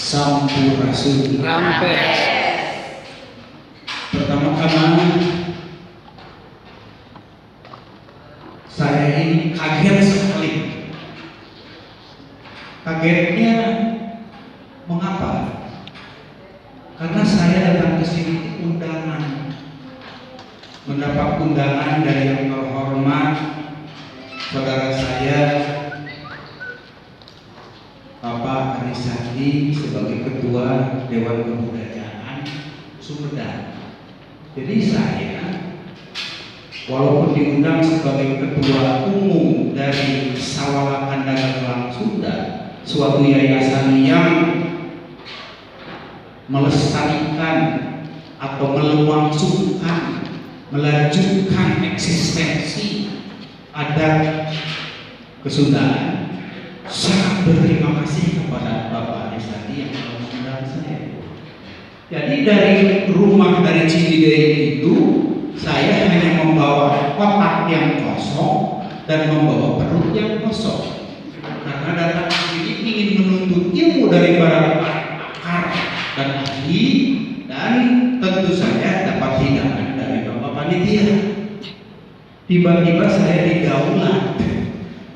Sampurasun. Rampes. Pertama-tama saya ini kaget sekali. Kagetnya mengapa? Karena saya datang ke sini undangan, mendapat undangan dari yang terhormat saudara saya Bapak Arisandi sebagai Ketua Dewan Kebudayaan Sumedang. Jadi saya walaupun diundang sebagai Ketua Umum dari Sawala Kandangan Gelang Sunda, suatu yayasan yang melestarikan atau melangsungkan, melanjutkan eksistensi adat Kesundaan, sangat berterima kasih kepada Bapak Arisandi yang telah mengundang saya. Jadi dari rumah dari Ciwidey itu saya hanya membawa kotak yang kosong dan membawa perut yang kosong. Karena datang ke sini ingin menuntut ilmu dari para pakar dan ahli, dan tentu saja dapat hidangan dari Bapak Panitia. Tiba-tiba saya didaulat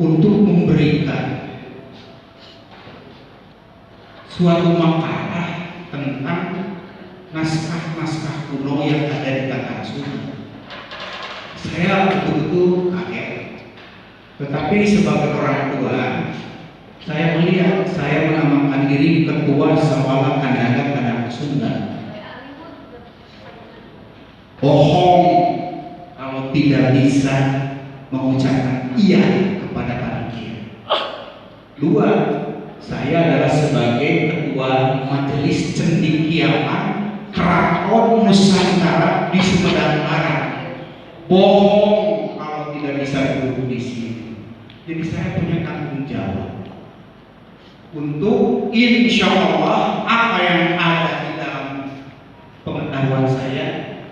untuk memberikan suatu makalah tentang naskah-naskah kuno yang ada di Tanah Sunda. Saya betul-betul kaget. Tetapi sebagai orang tua, saya melihat saya menamakan diri Ketua Sawala Kandangan Tanah Sunda. Bohong kalau tidak bisa mengucapkan iya kepada panitia. Dua, saya adalah sebagai Ketua Majelis Cendekiawan Keraton Nusantara di Sumedang Barat. Bohong kalau tidak bisa duduk di sini. Jadi saya punya tanggung jawab untuk insya Allah apa yang ada di dalam pengetahuan saya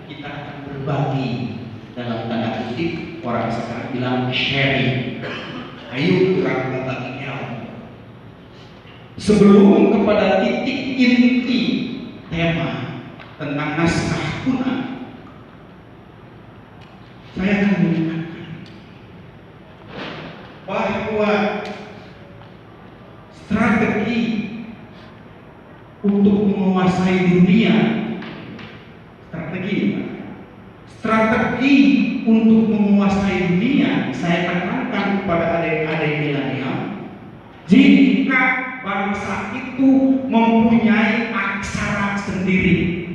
kita akan berbagi, dalam tanda kutip orang sekarang bilang sharing. Ayo kurang berbagi ilmu. Sebelum kepada titik inti tema tentang naskah kuno, saya akan mengingatkan bahwa strategi untuk menguasai dunia, strategi untuk menguasai dunia, saya tekankan kepada adik-adik milenial, jika bangsa itu mempunyai aksara sendiri,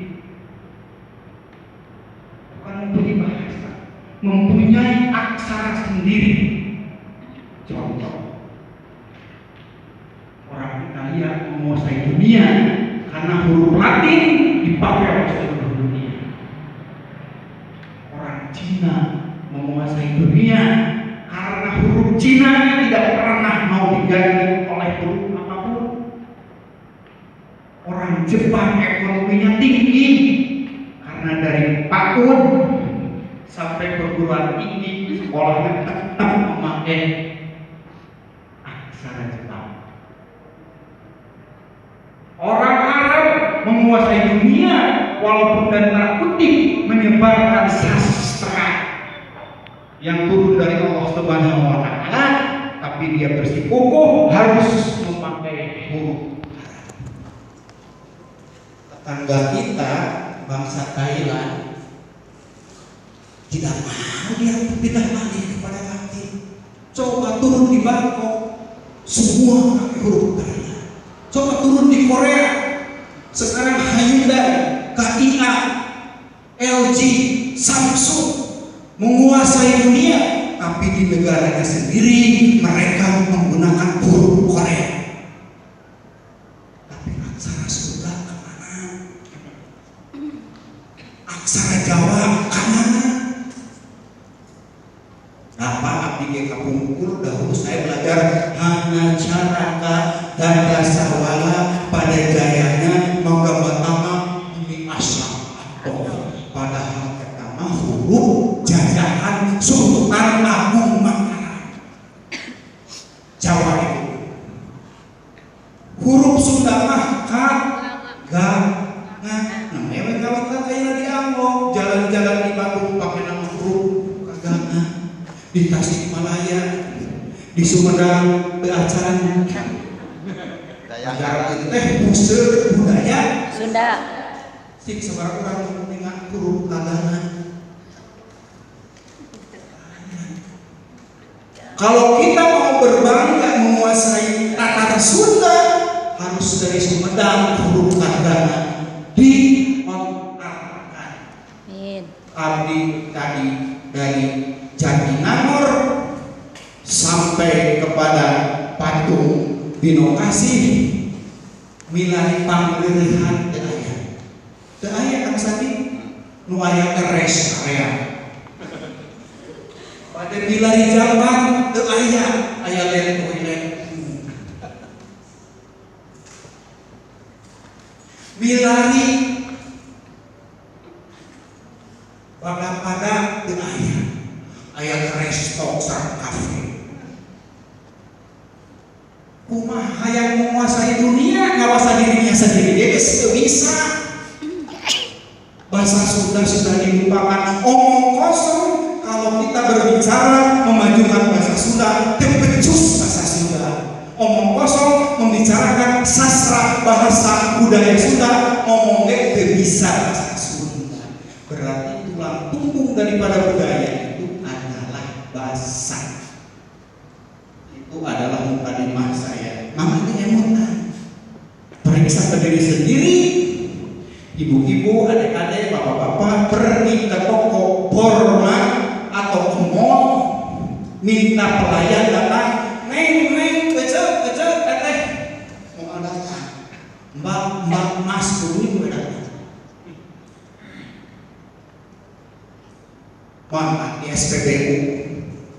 mempunyai aksara sendiri. Contoh, orang Italia menguasai dunia karena huruf Latin dipakai oleh seluruh dunia. Orang Cina menguasai dunia karena huruf Cina tidak pernah mau diganti oleh huruf apapun. Orang Jepang ekonominya tinggi karena dari PAUD sampai perguruan tinggi sekolahnya tetap memakai aksara Jepang. Orang Arab menguasai dunia walaupun dan tanda kutip menyebarkan sastra yang turun dari Allah Subhanahu wa Ta'ala, tapi dia bersikukuh harus memakai huruf. Tetangga kita bangsa Thailand tidak mau dia pindah lagi kepada Latin. Coba turun di Bangkok, semua pakai huruf Thailand. Coba turun di Korea, sekarang Hyundai, KIA, LG, Samsung menguasai dunia, tapi di negaranya sendiri mereka menggunakan huruf Korea. Tapi aksara Sunda kemana? Aksara Jawa kemana? Apa abdi kapungkur dahulu saya belajar hana caraka dan dasawala pada jayanya menggambarkan ini asal atau padahal pertama huruf jajahan Sultan Agung Mataram Jawa itu huruf Sunda mah kagangan. Namanya kawan kayak di Angkong, jalan-jalan di Bandung pakai nama huruf kagangan. Di Tasikmalaya, di Sumedang, di acara teh puseur budaya Sunda. Sik sebarang orang mendengar huruf kagangan. Kalau kita mau berbangga menguasai tataran Sunda, harus dari Sumedang huruf kagangan diotakkan. Abdi tadi dari Jatinangor sampai kepada patung Bino Kasih, milani panggeurihan teu aya Kang Sandi nu aya rest area. Pada milari Jamban teu aya land toilet. Milari pada teu aya resto sareng kafe. Kumaha yang menguasai dunia ngawasa dirinya sendiri, dia bisa. Bahasa Sunda sudah dilupakan, omong kosong. Kalau kita berbicara memajukan bahasa Sunda, tempecus bahasa Sunda. Omong kosong membicarakan sastra bahasa budaya Sunda, ngomongnya teu bisa bahasa Sunda. Berarti tulang punggung daripada budaya itu adalah bahasa. Itu adalah mukadimah saya. Makanya emutan. Periksa ke diri sendiri. Ibu-ibu, adik-adik, bapak-bapak pergi ke toko Borma atau ke mall, minta pelayan datang, neng, kecil, teteh, mau datang, mbak, mas, dulu juga datang. Wah, di SPBU,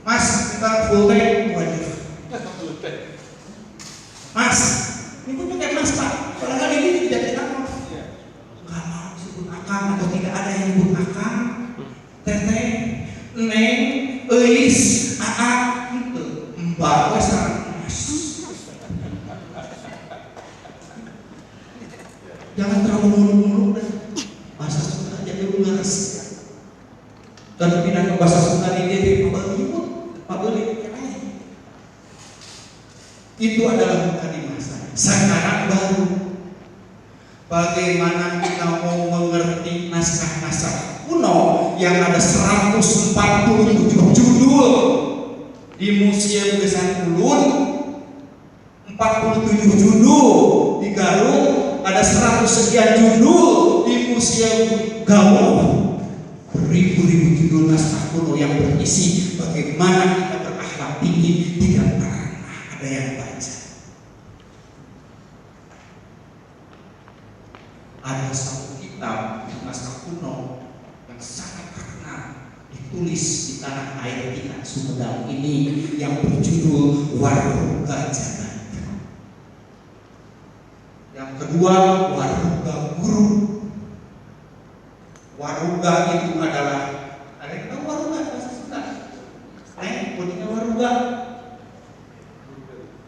mas, kita full tank, waduh. Mas, ini pun pakai mas pak, padahal ini tidak ditanggung. Nggak mau disebut akang atau tidak ada yang disebut akang, teteh, neng, eis, itu, mbak, mas. Jangan terlalu muluk-muluk deh. Bahasa Sunda jadi lunas. Dan pindah ke bahasa Sunda ini jadi pabeli. Itu adalah mukadimah saya. Sekarang baru bagaimana kita mau mengerti naskah-naskah kuno yang ada 147 judul di Museum Gesan Ulun, 47 judul di Garut, ada 100 sekian judul di Museum Galuh, beribu-ribu judul naskah kuno yang berisi bagaimana kita berakhlak tinggi tidak pernah ada yang baca. Ada satu kitab naskah kuno yang sangat terkenal ditulis di tanah air kita Sumedang ini yang berjudul Waruga Jagat. Yang kedua Waruga Guru. Waruga itu adalah, ada yang tahu waruga bahasa Sunda? Punya waruga.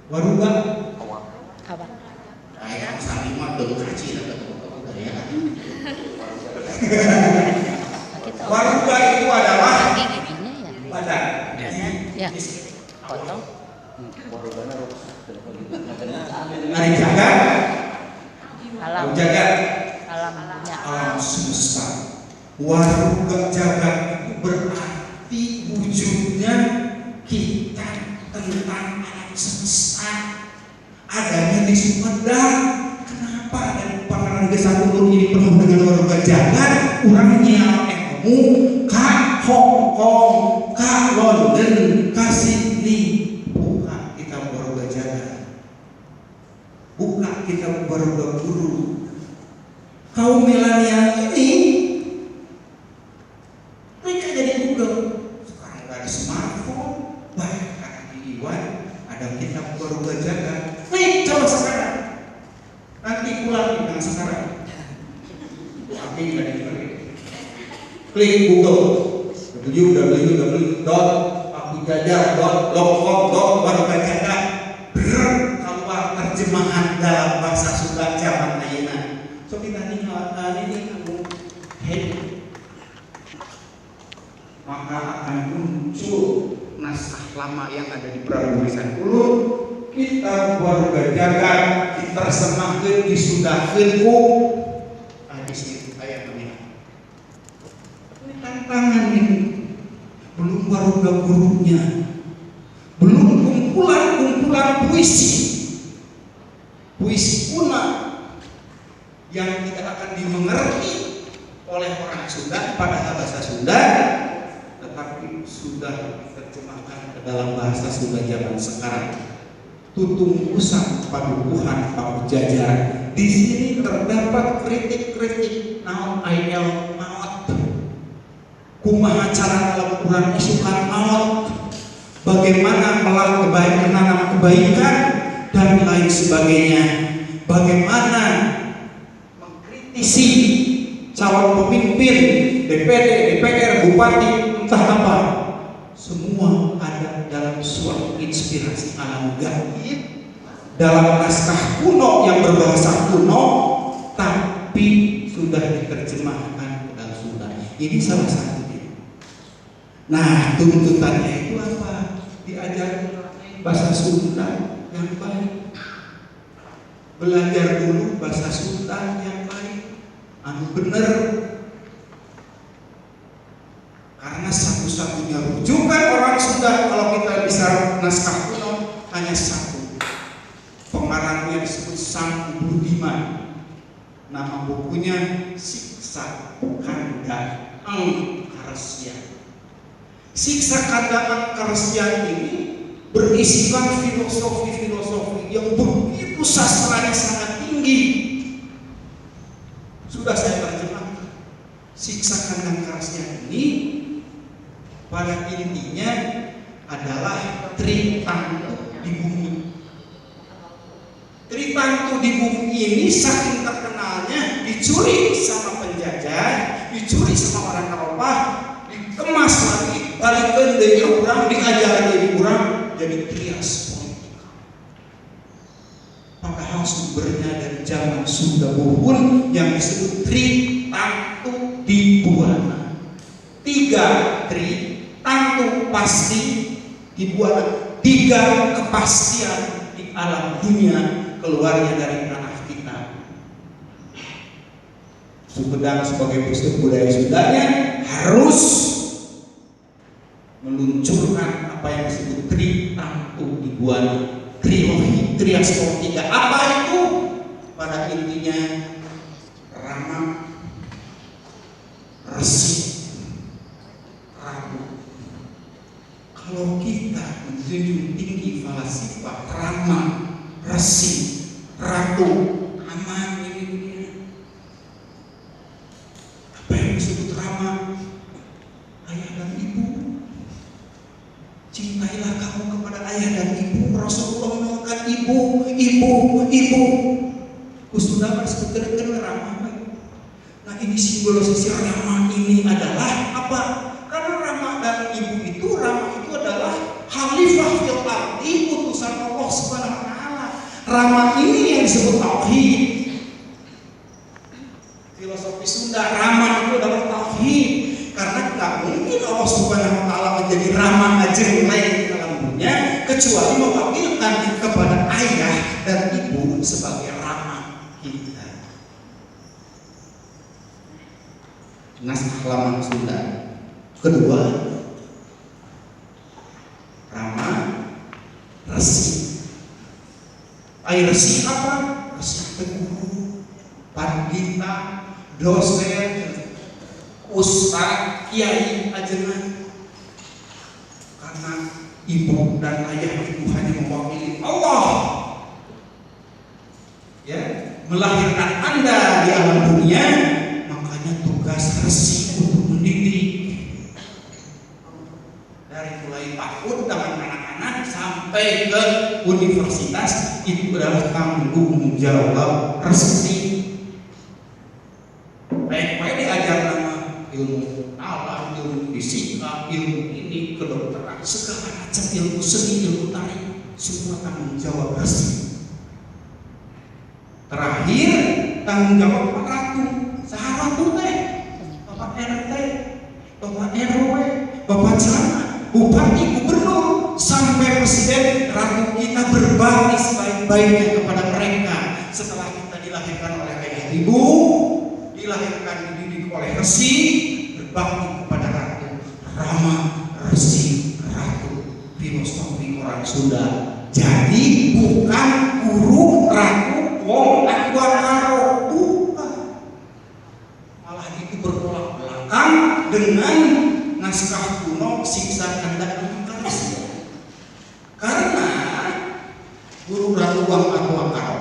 Waruga Apa? ayam salimah dulu kecil atau budaya. Waruga itu adalah badan. Ya. Potong. Hari jaga. Alam. Jaga. Alamnya. Alam semesta. Waruga jagat itu berarti wujudnya kita tentang alam semesta. Adanya di Sumedang. Kenapa ada Pangkalan Gesan Ulun ini penuh dengan waruga jagat? Orang nyiap ilmu ka Hongkong, ka London, ka Sydney. Buka kita waruga jagat. Buka kita waruga guru. Kaum milenial ini mereka jadi Google. Sekarang udah ada smartphone, baik kata di Iwan, ada kitab waruga jagat. Nih, coba sekarang. Nanti pulang dengan sekarang. Tapi nggak diklik. Klik Google www.akujajar.com.waruga jagat. Keluar terjemahan dalam bahasa Sunda zaman ayeuna. Sok ini kamu head, maka akan muncul naskah lama yang ada di pranulisan dulu. Kita warga jagat, kita semakin disudahkan ku hadis itu kayak begini. Ini tantangan ini. Belum warga gurunya, belum kumpulan puisi kuna yang tidak akan dimengerti oleh orang Sunda pada bahasa Sunda, tetapi sudah diterjemahkan ke dalam bahasa Sunda zaman sekarang. Tutung usang padukuhan paku jajar. Di sini terdapat kritik-kritik naon ayel maot, kumaha cara melakukan isukan maot, bagaimana menanam kebaikan dan lain sebagainya, bagaimana mengkritisi calon pemimpin DPD, DPR, bupati, entah apa, semua ada dalam suatu inspirasi alam gaib dalam naskah kuno yang berbahasa kuno, tapi sudah diterjemahkan ke dalam Sunda. Ini salah satunya. Nah, tuntutannya itu apa? Diajar bahasa Sunda yang baik, belajar dulu bahasa Sunda yang baik, benar. Karena satu-satunya rujukan orang Sunda kalau kita bisa naskah kuno hanya satu. Pengarangnya disebut Sang Budiman. Nama bukunya Siksa Kanda Angkarasya. Siksa Kanda Angkarasya ini berisikan filosofi-filosofi yang begitu sastranya sangat tinggi. Sudah saya terjemahkan. Siksa Kanda Angkarasya ini pada intinya adalah tritantu di bumi. Tritantu di bumi ini saking terkenalnya dicuri sama penjajah, dicuri sama orang Eropa, dikemas lagi, balikan dari orang, diajar dari orang, jadi trias politik. Padahal sumbernya dari zaman Sunda Buhun yang disebut tritantu di buana. 3 tri tantu pasti dibuat, 3 kepastian di alam dunia keluarnya dari tanah kita. Sumedang sebagai pusat budaya Sundanya harus meluncurkan apa yang disebut tritantu dibuat, trilogi, trias 3. Apa itu? Pada intinya Rama, Resi, Rabu. Kalau kita menjunjung tinggi falsafah Rama, Resi, Ratu, aman ini. Apa yang disebut Rama? Ayah dan ibu. Cintailah kamu kepada ayah dan ibu. Rasulullah mengatakan ibu. Sudah disebutkan Rama. Nah, ini simbolisasi Rama ini adalah apa? Karena Rama dan ibu itu, Rama itu adalah Khalifah fil ardi, utusan Allah Subhanahu wa taala. Rama ini yang disebut tauhid. Filosofi Sunda, Rama itu adalah tauhid. Karena tidak mungkin Allah Subhanahu wa taala menjadi Rama ajeng lain di dalam dunia kecuali mewakilkan kepada ayah dan ibu sebagai Rama kita. Naskah halaman Sunda. Kedua, Rama, Resi. Resi apa? Resi guru, pandita, dosen, ustaz, kiai, ajengan. Karena ibu dan ayah itu hanya mewakili Allah, ya, melahirkan Anda di alam dunia. Makanya tugas Resi untuk mendidik dari mulai PAUD dengan anak-anak sampai ke universitas, itu adalah tanggung jawab Resi. Baik-baik diajar nama ilmu alam, ilmu fisika, ilmu ini, kedokteran, segala macam ilmu seni, ilmu tari, semua tanggung jawab Resi. Terakhir, tanggung jawab Ratu. ketua RW, bapak camat, bupati, gubernur, sampai presiden, ratu kita berbakti sebaik-baiknya kepada mereka. Setelah kita dilahirkan oleh ayah ibu, dilahirkan dididik oleh resi, berbakti kepada ratu, Rama, resi, ratu, filosofi orang Sunda. Jadi bukan guru ratu wong aqua karo, bukan. Malah itu bertolak belakang dengan naskah kuno siksa kanda inkarnasi. Karena guru ratu wong aqua karo,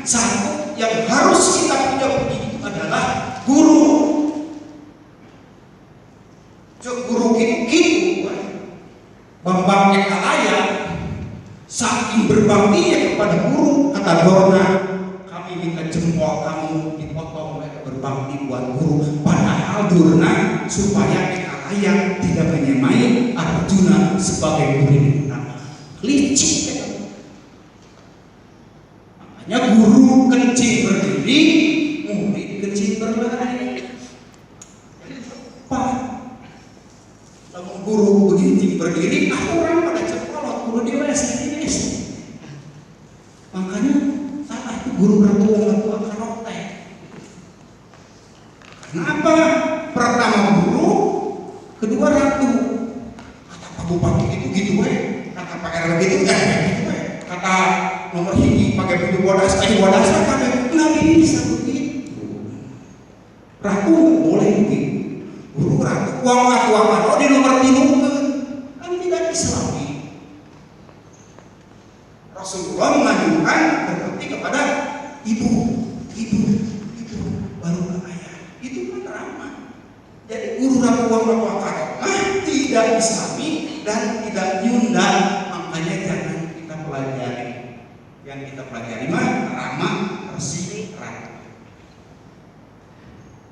satu yang harus kita punya begitu adalah guru. Guru gitu, Bambang Ekalaya saking berbaktinya kepada guru, kata Dorna, kami minta jempol kamu dipotong, mereka berbakti buat guru. Padahal Dorna supaya Ekalaya tidak menyamai Arjuna sebagai murid pertama. Licik ya. Makanya guru kencing berdiri, murid kencing berlari. Pak, kalau guru begini berdiri, orang pada cekolot, guru di WC. Makanya salah itu guru ratu akarote. Kenapa? Pertama guru, kedua ratu. Kata Pak Bupati itu gitu kata Pak RW gitu gitu kata nomor hiji pakai baju bodas, pakai nggak bisa begitu. Ratu boleh begitu. Guru ratu uang di nomor 3 kan tidak Islami. Rasulullah mengajukan berbakti kepada ibu baru ke ayah. Itu kan ramah. Jadi guru ratu uang tidak Islami dan tidak nyunda. Makanya jangan kita pelajari. Yang kita pelajari mah ramah, resi, ratu.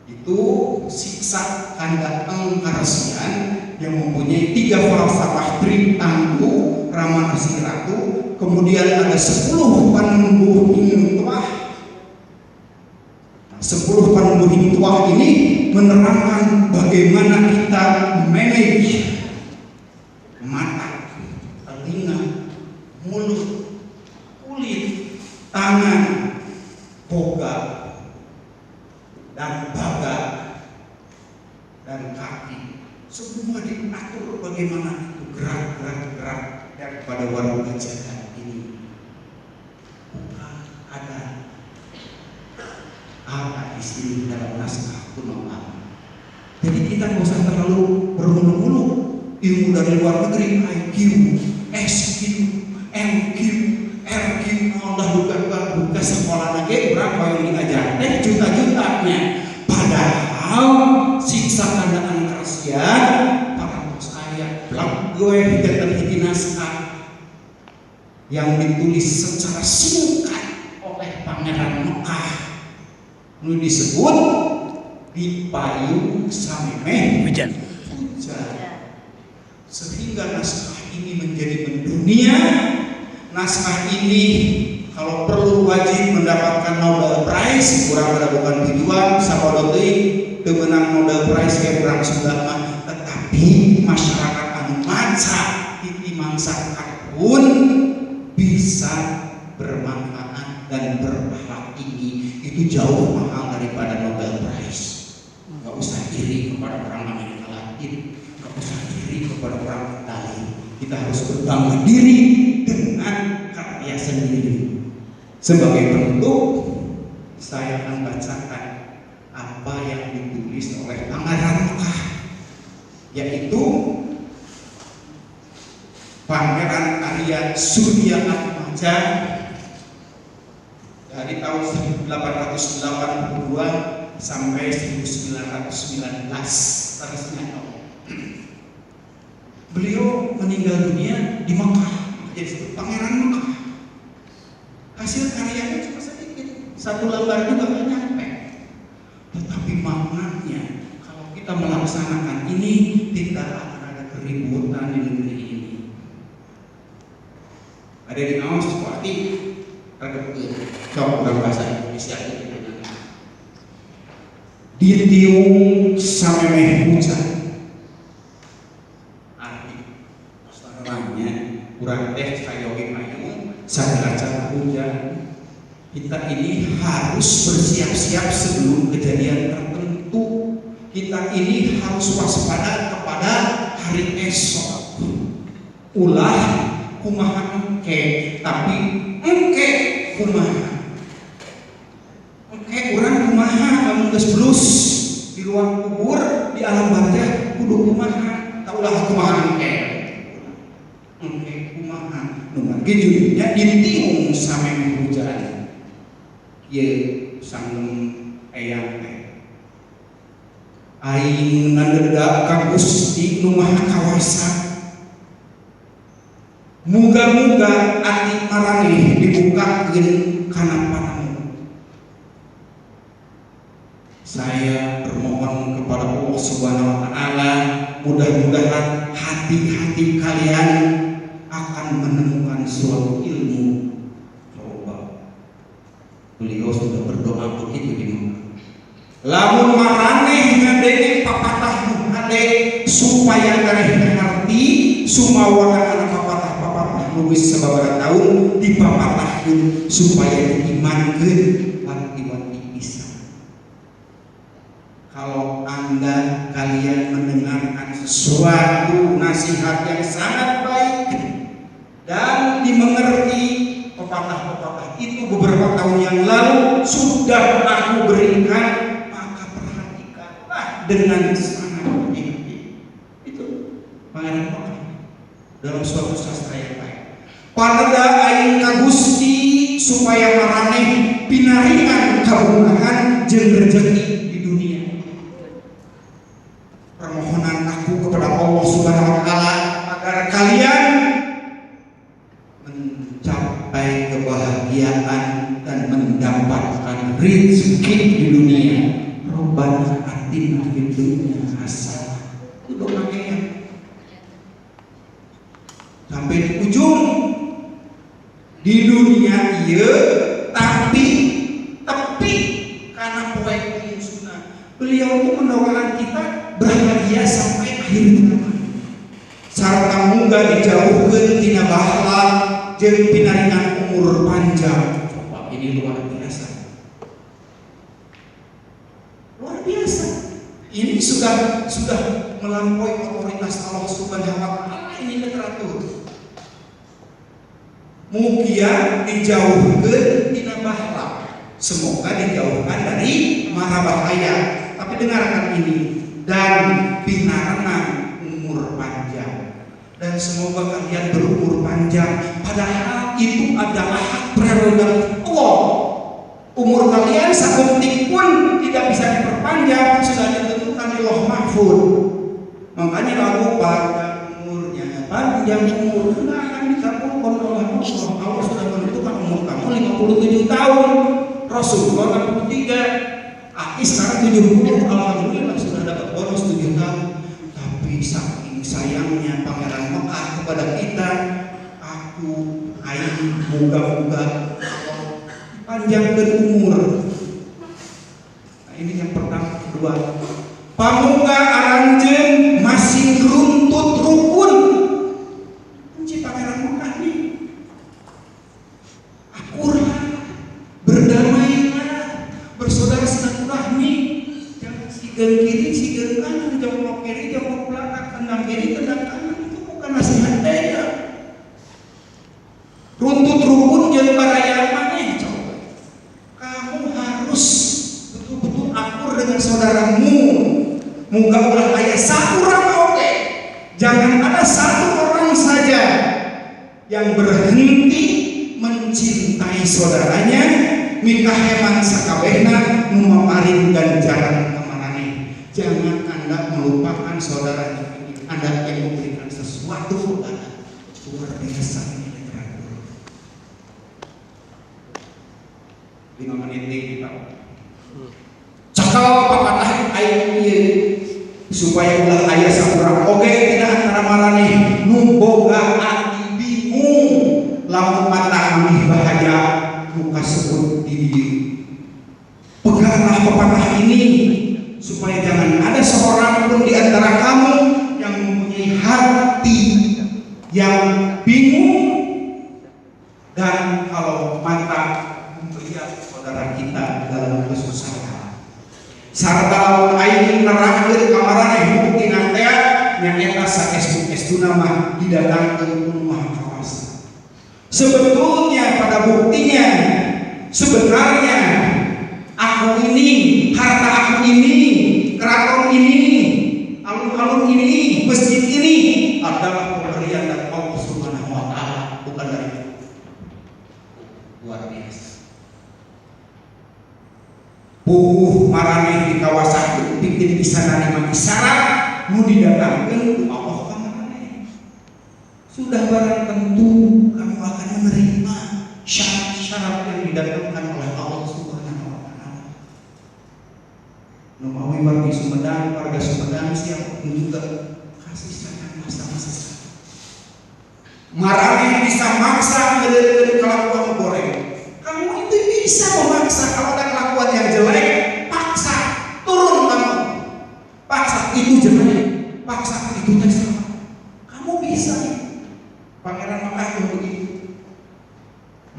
Itu siksa kanda engkarasian yang mempunyai 3 falsafah tritanggu, ramah, resi, ratu. Kemudian ada 10 panumbuh hintuah. 10 panumbuh hintuah ini menerangkan bagaimana kita manage mata, telinga, mulut, kulit, tangan, boga, dan baga, dan kaki. Semua diatur bagaimana itu gerak daripada warga jalan ini. Bukan ada di sini dalam naskah kuno. Jadi kita nggak usah terlalu bermuluk-muluk ilmu dari luar negeri, IQ, SQ, MQ, RQ, buka sekolah lagi berapa yang diajar? Juta-jutanya. Padahal siksa kanda angkarasian para bos ayah belak gue hidatan naskah yang ditulis secara singkat oleh Pangeran Mekah. Ini disebut di payung samemeh hujan. Sehingga naskah ini menjadi mendunia. Naskah ini kalau perlu wajib mendapatkan Nobel Prize, kurang ada bukan tujuan sapodote temenang Nobel Prize ke kurang sudah, tetapi masyarakat anu maca titi mangsa pun bisa bermanfaat dan berakhlak tinggi. Itu jauh mahal daripada Nobel Prize. Gak usah iri kepada orang Amerika Latin, gak usah iri kepada orang Itali. Kita harus berbangga diri dengan karya sendiri. Sebagai penutup, saya akan bacakan apa yang ditulis oleh Pangeran Mekah, yaitu Pangeran Arya Surya Atmaja dari tahun 1882 sampai 1919 terusnya. Beliau meninggal dunia di Mekah, jadi Pangeran Mekah. Hasil karyanya cuma sedikit, 1 lembar juga nggak nyampe. Tetapi maknanya, kalau kita melaksanakan ini, tidak akan ada keributan di negeri ini. Ada di awal sesuatu, coba dalam bahasa Indonesia itu. Ditiung samemeh hujan, Kita ini harus bersiap-siap sebelum kejadian tertentu. Kita ini harus waspada kepada hari esok. Ulah kumaha engke, tapi engke kumaha. Engke urang kumaha lamun geus blus di ruang kubur, di alam barzah kudu kumaha. Tak ulah kumaha engke. Engke kumaha. Nu mangke judulnya inti sameme hujan. Ye sanggeum eyang teh aing ngandeda ka Gusti nu Maha Kawasa, muga-muga ati maraneh dibukakeun kana panamu. Saya bermohon kepada Allah Subhanahu wa taala, mudah-mudahan hati-hati kalian akan menemukan suatu ilmu. Beliau sudah berdoa begitu di Mekah. Lamun maraneh ngadenge papatah nu hade supaya kareh ngarti sumawana kana papatah-papatah nu geus sababaraha taun dipapatahkeun supaya diimankeun wati-wati pisan. Kalau Anda kalian mendengarkan sesuatu nasihat yang sangat baik dan dimengerti pepatah-pepatah itu beberapa tahun yang lalu sudah aku berikan, maka perhatikanlah dengan sangat hati-hati. Itu Pangeran Pekah dalam suatu sastra yang baik. Paneda aing ka Gusti supaya maraneh pinaringan kabungahan jeung rezeki di dunia. Permohonan aku kepada Allah Subhanahu wa taala agar kalian mencapai kebahagiaan dan mendapatkan rezeki di dunia. Rabbana atina fid dunya hasanah. Itu doanya. Sampai di ujung di dunia ieu tapi karena poe sunnah. Beliau itu mendoakan kita bahagia sampai akhir zaman. Sarta muga dijauhkeun tina bahala jeung pinaringan umur panjang. Coba ini luar biasa. Luar biasa. Ini sudah melampaui otoritas Allah Subhanahu wa taala, ini literatur. Mugia dijauhkeun tina bahala. Semoga dijauhkan dari mara bahaya. Tapi dengarkan ini, dan pinarengan umur panjang. Dan semoga kalian berumur panjang, padahal itu adalah hak prerogatif Allah. Umur kalian sakuntik pun tidak bisa diperpanjang, sudah ditentukan di Lauh Mahfuz. Makanya lagu panjang umurnya, panjang umur tidak akan dikabulkan oleh Allah. Allah sudah menentukan umur kamu 57 tahun, Rasulullah 63, Aki sekarang 70, alhamdulillah sudah dapat bonus 7 tahun. Tapi saking sayangnya Pangeran Mekah kepada kita, aku aing moga-moga panjangkeun umur. Nah, ini yang pertama. Kedua, pamuga aranjeun masih runtut rukun. Kunci Pangeran Mekah nih. Akurlah, berdamailah, bersaudara silaturahmi. Jangan sigeun kiri, sigeun kanan, jongkok kiri, jongkok belakang, tendang kiri, tendang kanan. Itu bukan nasihat daya. Runtut rukun jeung baraya maneh. Kamu harus betul-betul akur dengan saudaramu. Muga ulah aya sakurang oge. Jangan ada satu orang saja yang berhenti mencintai saudaranya, mikaheman sakabehna nu mamaring ganjaran kamanane. Jangan Anda melupakan saudara Anda yang memberikan sesuatu kepada luar biasa ini literatur. 5 menit kita cakal papatah aing ieu supaya ulah aya sakurang oge tina antara maraneh nu boga ati bingung lamun mata kami bahagia nu kasebut di dieu. Peganglah pepatah ini supaya jangan ada seorang pun di antara kamu yang mempunyai hati yang bingung, dan kalau mata melihat saudara kita dalam kesusahan. Sarta aing nerangkeun ka maraneh bukti nantea nya eta saestu-estuna mah didatangkeun ku Maha Kuasa. Sebetulnya pada buktinya sebenarnya aku ini, harta aku ini, keraton ini, alun-alun ini, masjid ini adalah pemberian dari Allah Subhanahu wa taala, bukan dari luar biasa. Puguh maraneh di kawasan bikin bisa narima isyarat nu didatangkeun ku Allah ka maraneh. Sudah barang tentu kamu akan menerima syarat-syarat yang didatangkan oleh Allah Subhanahu wa taala. Nu mawi wargi Sumedang, warga Sumedang siap juga kasih sayang masa-masa. Maraneh bisa maksa ngeureun kelakuan goreng. Kamu itu bisa memaksa kalau ada kelakuan yang jelek, paksa, turun kamu. Paksa itu jelek, paksa itu salah. Kamu bisa. Pangeran Makassar begitu.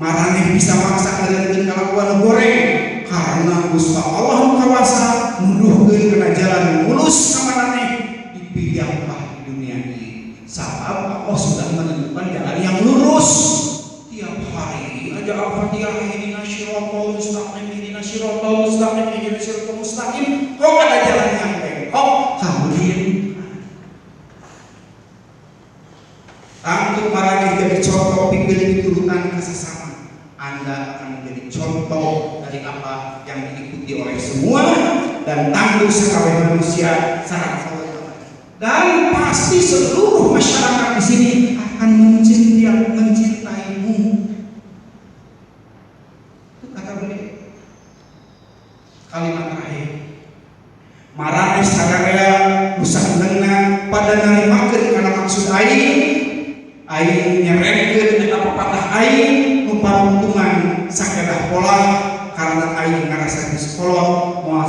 Maraneh bisa maksa ngeureun kelakuan goreng karena Gusti Allah Kuasa nuduhkeun kana jalan mulus ka maraneh dipilihlah di dunia ini. Sabab Allah sudah menentukan jalan yang lurus. Tiap hari aja Al-Fatihah ihdinash shiratal mustaqim ihdinash shiratal mustaqim ihdinash shiratal mustaqim. Kok ada jalan yang bengkok? Kemudian untuk maraneh jadi contoh pikir piturutan kesesama. Anda akan menjadi contoh dari apa yang diikuti oleh semua dan tangguh sekali manusia secara dan pasti seluruh masyarakat di sini akan mencintaimu. Itu kata beliau. Kalimat terakhir. Maraneh sadaya usah lengan pada narimakeun kana maksud aing nyerenkeun eta pepatah aing nu panuntungan sakedah pola karena aing ngarasa di sekolah moal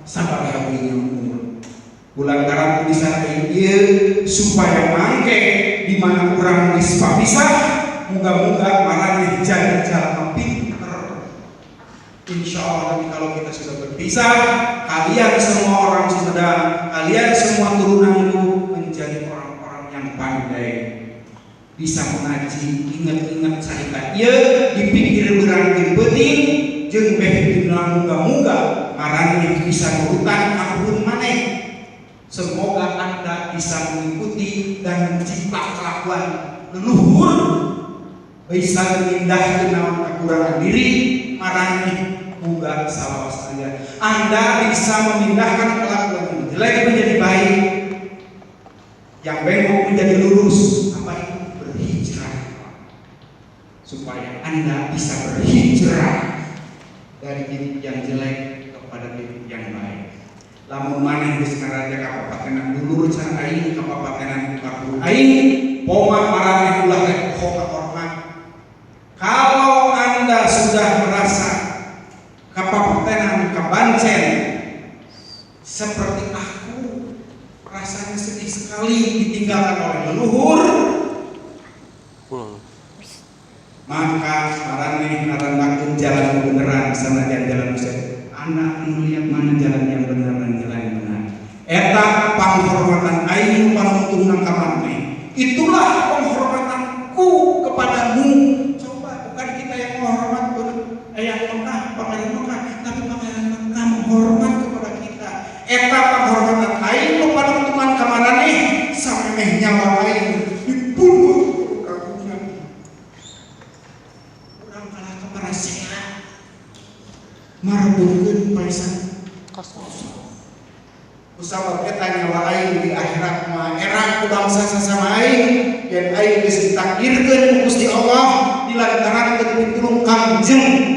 sabaraha umur. Bulan garam bisa ieu supaya mangke di mana urang geus papisah muga-muga maraneh jadi jalma pinter. Insyaallah nanti kalau kita sudah berpisah, kalian semua orang Sumedang, kalian semua turunanku menjadi orang-orang yang pandai, bisa mengaji, ingat-ingat cerita ieu dipikir berang penting jeung beh dina muga-muga maraneh bisa nurutan ampun maneh. Semoga Anda bisa mengikuti dan mencipta kelakuan leluhur, bisa mengindahkan naon kekurangan diri maraneh muga salawas saja. Anda bisa memindahkan kelakuan yang jelek menjadi baik, yang bengkok menjadi lurus. Apa itu? Berhijrah, supaya Anda bisa berhijrah dari titik yang jelek kepada titik yang baik. Lamun maneh geus ngaraja ka papatenan dulur can aing ka papatenan kakuru aing poma maraneh ulah rek ka hormat. Kalau Anda sudah merasa ka papatenan ka Bancen seperti aku rasanya sedih sekali ditinggalkan oleh leluhur, maka maraneh ngarandakeun jalan kebenaran sanajan jalan Gusti. Anda melihat mana jalan yang benar dan jalan yang benar. Eta penghormatan aing panuntungan ka maraneh. Itulah penghormatanku kepadamu. Coba bukan kita yang menghormat Eyang Mekah, Pangeran Mekah, tapi Pangeran Mekah menghormat kepada kita. Eta penghormatan aing panuntungan ka maraneh samemeh nyawa aing dibunuh kagungan. Urang kalah kepada sehat. Marbungkeun paisan kosong. Usabab eta nyawa aing di akhirat mah erang ku bangsa sasama aing yen aing geus ditakdirkeun ku Gusti Allah dilantaran pitulung Kangjeng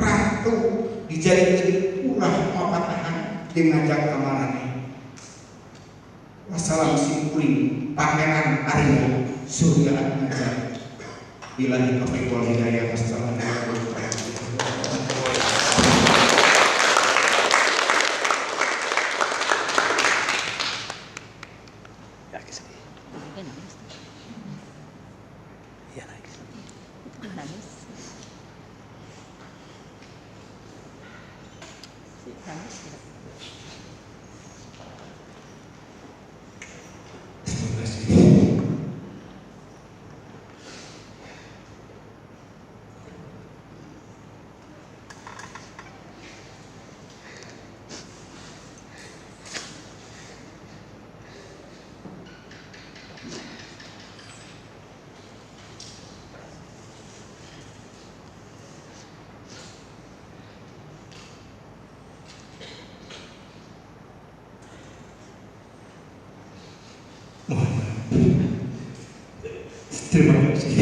Ratu dijadikeun urah mapatahan jeung ngajak ka maraneh. Wassalam simkuring Pangeran Arya Surya Atmaja. Billahi taufiq wal hidayah. Wassalamualaikum warahmatullahi wabarakatuh. Terima kasih. Mohon maaf. Terima kasih.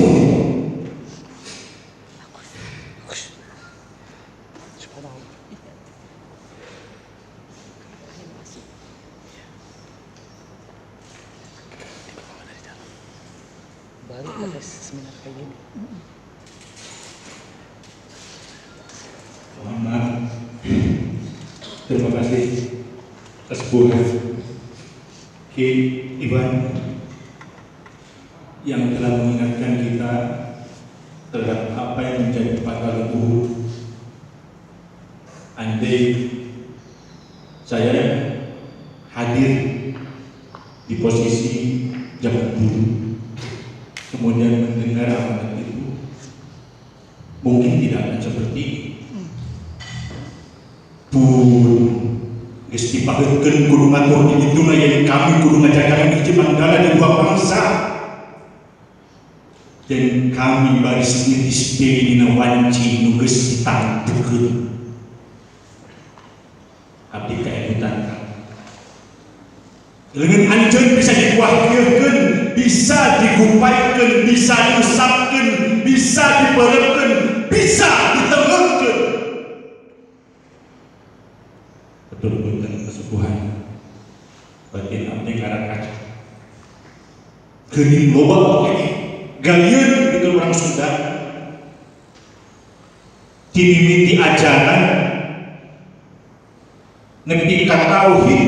Baru ada seminar kayak gini. Mohon maaf. Terima kasih atas buah Ki Iwan yang telah mengingatkan kita terhadap apa yang menjadi patah leluhur. Andai saya hadir di posisi zaman dulu, kemudian mendengar amanat itu, mungkin tidak akan seperti ini. Geus dipakeutkeun kudu ngatur di dituna yang kami kudu ngajagaan hiji manggala di dua bangsa. Dan kami baris ngiris dina wanci nu geus ditangtukeun. Abdi kaebutan kami. Leungeun anjeun bisa dikuahkeun, bisa digupaikeun, bisa diusapkeun, bisa dipeureukeun, bisa ditengeukeun. Betul-betul kesubuhan batin abdi karakaca geuning loba pokoknya galieun di urang Sunda timimiti ajaran nepi ka tauhid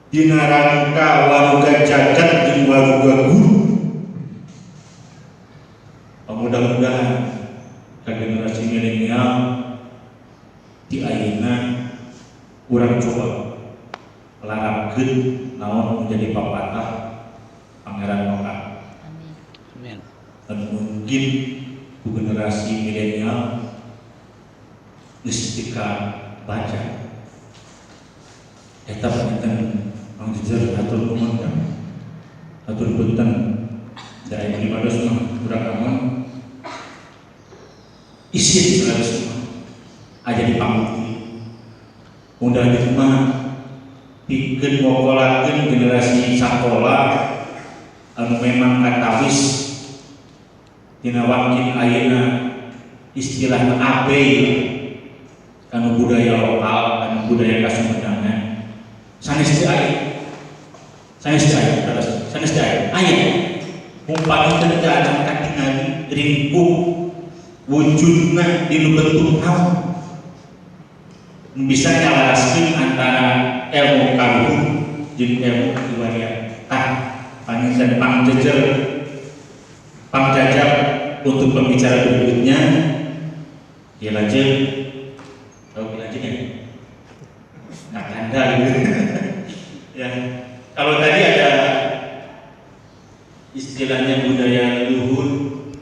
dina rangka waruga jagat jeung waruga guru. Mudah-mudahan ka generasi milenial di ayeuna urang coba larapkeun naon menjadi papatah Pangeran Noka. Amin. Dan mungkin ku generasi milenial geus tika baca eta panten Mang Jejer atur nuhun atur punten da 15 mah urang aman isi 100 mah aja dipangkuti mudah diterima pikeun ngokolakeun generasi sakola anu memang katawis dina wakin ayeuna istilahna abe anu budaya lokal anu budaya kasumpedangan sanes teu aya aya mumpatikeun ka anak katingali ringkuk wujudna di bentuk naon bisa nyalaraskeun antara ilmu kaluhur jeung ilmu kiwarian. Panginten Pang Jejer Pangjajab untuk pembicara berikutnya ya lanjut ya nggak ada gitu. Ya kalau tadi ada istilahnya budaya luhur